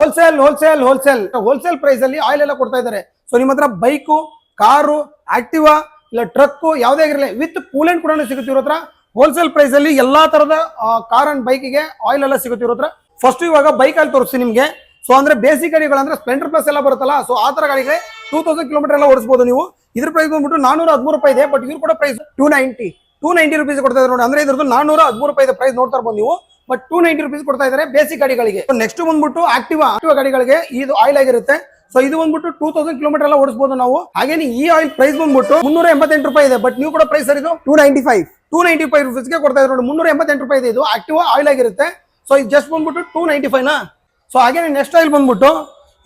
Wholesale price ಅಲ್ಲಿ oil ಎಲ್ಲ ಕೊಡ್ತಾ ಇದ್ದಾರೆ. ಸೊ ನಿಮ್ಮ ಹತ್ರ ಬೈಕು, ಕಾರು, ಆಕ್ಟಿವಾ ಇಲ್ಲ ಟ್ರಕ್ ಯಾವುದೇ ಆಗಿರಲಿ ವಿತ್ ಕೂಲೆಂಟ್ ಕೂಡ ಸಿಗುತ್ತೆ ಇವ್ರ ಹತ್ರ. ಹೋಲ್ಸೇಲ್ ಪ್ರೈಸ್ ಅಲ್ಲಿ ಎಲ್ಲಾ ತರದ ಕಾರ್ ಅಂಡ್ ಬೈಕಿಗೆ ಆಯಿಲ್ ಎಲ್ಲ ಸಿಗುತ್ತೆ ಇವ್ರ ಹತ್ರ. ಫಸ್ಟ್ ಇವಾಗ ಬೈಕ್ ಅಲ್ಲಿ ತೋರಿಸ್ತೀನಿ ನಿಮ್ಗೆ. ಸೊ ಅಂದ್ರೆ ಬೇಸಿಕ್ ಗಾಡಿಗಳಂದ್ರೆ ಸ್ಪ್ಲೆಂಡರ್ ಪ್ಲಸ್ ಎಲ್ಲ ಬರುತ್ತಲ್ಲ, ಸೊ ಆ ತರ ಗಾಡಿಗೆ 2000 ಕಿಲೋಮೀಟರ್ ಎಲ್ಲ ಓಡಿಸಬಹುದು ನೀವು. ಇದ್ರ ಪ್ರೈಸ್ ಬಂದ್ಬಿಟ್ಟು 413 ರೂಪಾಯಿ ಇದೆ. ಬಟ್ ಇವ್ರು ಕೂಡ ಪ್ರೈಸ್ 290 ರುಪೀಸ್ ಕೊಡ್ತಾ ಇದ್ದಾರೆ ನೋಡಿ. ಅಂದ್ರೆ ಇದ್ರದ್ದು 413 ರೂಪಾಯಿ ಇದೆ ಪ್ರೈಸ್ ನೋಡ್ತಾ ಇರ್ಬೋದು ನೀವು. ಬಟ್ 290 ರುಪೀಸ್ ಕೊಡ್ತಾ ಇದ್ದಾರೆ ಬೇಸಿಕ್ ಗಾಡಿಗಳಿಗೆ. ನೆಕ್ಸ್ಟ್ ಬಂದ್ಬಿಟ್ಟು ಆಕ್ಟಿವಾ ಗಾಡಿಗಳಿಗೆ ಇದು ಆಯಿಲ್ ಆಗಿರುತ್ತೆ. ಸೊ ಇದು ಬಂದ್ಬಿಟ್ಟು 2000 ಕಿಲೋಮೀಟರ್ ಎಲ್ಲ ಓಡಿಸಬಹುದು ನಾವು. ಹಾಗೇನೆ ಈ ಆಯಿಲ್ ಪ್ರೈಸ್ ಬಂದ್ಬಿಟ್ಟು 388 ರೂಪಾಯಿ ಇದೆ. ಬಟ್ ನೀವು ಕೂಡ ಪ್ರೈಸ್ ಸರ್ ಇದು 295 ರುಪೀಸ್ಗೆ ಕೊಡ್ತಾ ಇದ್ದಾರೆ ನೋಡಿ. 388 ರೂಪಾಯಿ ಇದೆ. ಇದು ಆಕ್ಟಿವಾ ಆಯಿಲ್ ಆಗಿರುತ್ತೆ. ಸೊ ಇದು ಜಸ್ಟ್ ಬಂದ್ಬಿಟ್ಟು 295 ನಾ. ಸೊ ಹಾಗೇನೆ ನೆಕ್ಸ್ಟ್ ಆಯಿಲ್ ಬಂದ್ಬಿಟ್ಟು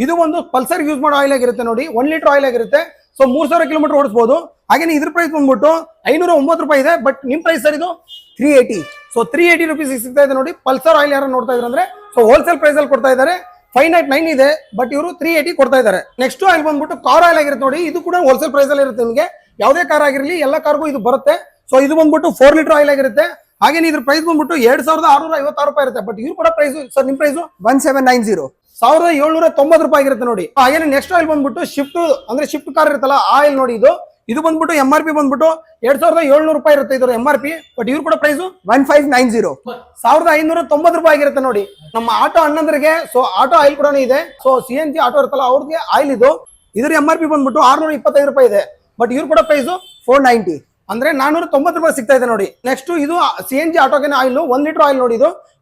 ಇದು ಒಂದು ಪಲ್ಸರ್ ಯೂಸ್ ಮಾಡೋ ಆಯಿಲ್ ಆಗಿರುತ್ತೆ ನೋಡಿ. 1 ಲೀಟರ್ ಆಯಿಲ್ ಆಗಿರುತ್ತೆ. ಸೊ 3000 ಕಿಲೋಮೀಟರ್ ಓಡಿಸಬಹುದು. ಹಾಗೇನೆ ಇದ್ರ ಪ್ರೈಸ್ ಬಂದ್ಬಿಟ್ಟು 509 ರೂಪಾಯಿ ಇದೆ. ಬಟ್ ನಿಮ್ ಪ್ರೈಸ್ ಸರ್ ಇದು 380. ಸೊ 380 ರುಪೀಸ್ ಸಿಗ್ತಾ ಇದೆ ನೋಡಿ. ಪಲ್ಸರ್ ಆಯಿಲ್ ಯಾರು ನೋಡ್ತಾ ಇದ್ರೆ ಸೊ ಹೋಲ್ಸೇಲ್ ಪ್ರೈಸ್ ಅಲ್ಲಿ ಕೊಡ್ತಾ ಇದ್ದಾರೆ. 599 ಇದೆ. ಬಟ್ ಇವರು 380 ಕೊಡ್ತಾ ಇದ್ದಾರೆ. ನೆಕ್ಸ್ಟ್ ಆಯಿಲ್ ಬಂದ್ಬಿಟ್ಟು ಕಾರ್ ಆಯಿಲ್ ಆಗಿರುತ್ತೆ ನೋಡಿ. ಇದು ಕೂಡ ಹೋಲ್ಸೇಲ್ ಪ್ರೈಸ್ ಅಲ್ಲಿ ಇರುತ್ತೆ. ನಿಮಗೆ ಯಾವುದೇ ಕಾರ್ ಆಗಿರಲಿ ಎಲ್ಲ ಕಾರ್ಗೂ ಇದು ಬರುತ್ತೆ. ಸೊ ಇದು ಬಂದ್ಬಿಟ್ಟು 4 ಲೀಟರ್ ಆಯಿಲ್ ಆಗಿರುತ್ತೆ. ಹಾಗೆ ಇದ್ರ ಪ್ರೈಸ್ ಬಂದ್ಬಿಟ್ಟು 2656 ರೂಪಾಯಿ ಇರುತ್ತೆ. ಬಟ್ ಇವ್ರು ಕೂಡ ಪ್ರೈಸ್ ಸರ್ ನಿಮ್ ಪ್ರೈಸ್ 1790 1790 ರೂಪಾಯಿ ಆಗಿರುತ್ತೆ ನೋಡಿ. ಹಾಗೇನೆ ನೆಕ್ಸ್ಟ್ ಆಯಿಲ್ ಬಂದ್ಬಿಟ್ಟು ಶಿಫ್ಟ್ ಕಾರ್ ಇರುತ್ತಲ್ಲ ಆಯಿಲ್ ನೋಡಿ. ಇದು ಬಂದ್ಬಿಟ್ಟು MRP ಬಂದ್ಬಿಟ್ಟು 2700 ರೂಪಾಯಿ ಇರುತ್ತೆ ಇದ್ರ MRP. ಬಟ್ ಇವ್ರು ಕೂಡ ಪ್ರೈಸ್ 1590 1590 ರೂಪಾಯಿ ಆಗಿರುತ್ತೆ ನೋಡಿ. ನಮ್ಮ ಆಟೋ ಅಣ್ಣಂದ್ರಿಗೆ ಸೊ ಆಟೋ ಆಯಿಲ್ ಕೂಡ ಇದೆ. ಸೊ CNG ಆಟೋ ಇರುತ್ತಲ್ಲ ಅವ್ರಿಗೆ ಆಯಿಲ್ ಇದ್ರ MRP ಬಂದ್ಬಿಟ್ಟು 625 ರೂಪಾಯಿ ಇದೆ. ಬಟ್ ಇವ್ರು ಕೂಡ ಪ್ರೈಸ್ 490 ಅಂದ್ರೆ 490 ರೂಪಾಯಿ ಸಿಗ್ತಾ ಇದೆ ನೋಡಿ. ನೆಕ್ಸ್ಟ್ ಇದು CNG ಆಟೋಗೆ ಆಯಿಲ್ 1 ಲೀಟರ್ ಆಯಿಲ್ ನೋಡಿ.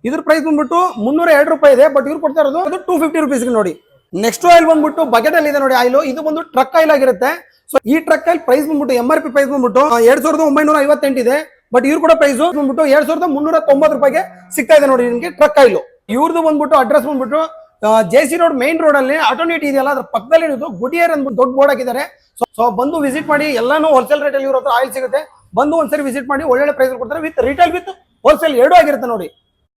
ಇದ್ರ ಪ್ರೈಸ್ ಬಂದ್ಬಿಟ್ಟು 302 ರೂಪಾಯಿ ಇದೆ. ಬಟ್ ಇವ್ರು ಕೊಡ್ತಾ ಇರೋದು 250 ರುಪೀಸ್ಗೆ ನೋಡಿ. ನೆಕ್ಸ್ಟ್ ಆಯಿಲ್ ಬಂದ್ಬಿಟ್ಟು ಬಕೆಟ್ ಅಲ್ಲಿ ಇದೆ ನೋಡಿ ಆಯಿಲ್. ಇದು ಬಂದು ಟ್ರಕ್ ಆಯಿಲ್ ಆಗಿರುತ್ತೆ. ಸೊ ಈ ಟ್ರಕ್ ಆಯಿಲ್ ಪ್ರೈಸ್ ಬಂದ್ಬಿಟ್ಟು MRP ಪ್ರೈಸ್ ಬಂದ್ಬಿಟ್ಟು 2958 ಇದೆ. ಬಟ್ ಇವ್ರು ಕೂಡ ಪ್ರೈಸ್ ಬಂದ್ಬಿಟ್ಟು 2390 ರೂಪಾಯಿಗೆ ಸಿಗ್ತಾ ಇದೆ ನೋಡಿ ನಿಮ್ಗೆ ಟ್ರಕ್ ಆಯಿಲ್. ಇವ್ರದ್ದು ಬಂದ್ಬಿಟ್ಟು ಅಡ್ರೆಸ್ ಬಂದ್ಬಿಟ್ಟು JC ರೋಡ್ ಮೇನ್ ರೋಡ್ ಅಲ್ಲಿ ಆಟೋನೇಟ್ ಇದೆಯಲ್ಲ ಅದ್ರ ಪಕ್ಕದಲ್ಲಿ ಗುಡಿಯರ್ ಅಂದ್ಬಿಟ್ಟು ದೊಡ್ಡ ಬೋರ್ಡ್ ಹಾಕಿದ್ದಾರೆ. ಸೊ ಬಂದು ವಿಸಿಟ್ ಮಾಡಿ. ಎಲ್ಲಾನು ಹೋಲ್ಸೇಲ್ ರೇಟ್ ಅಲ್ಲಿ ಇವ್ರ ಹತ್ರ ಆಯಿಲ್ ಸಿಗುತ್ತೆ. ಬಂದು ಒಂದ್ಸರಿ ವಿಸಿಟ್ ಮಾಡಿ. ಒಳ್ಳೆ ಪ್ರೈಸ್ ಕೊಡ್ತಾರೆ. ವಿತ್ ರಿಟೇಲ್ ವಿತ್ ಹೋಲ್ಸೇಲ್ ಎರಡೂ ಆಗಿರುತ್ತೆ ನೋಡಿ.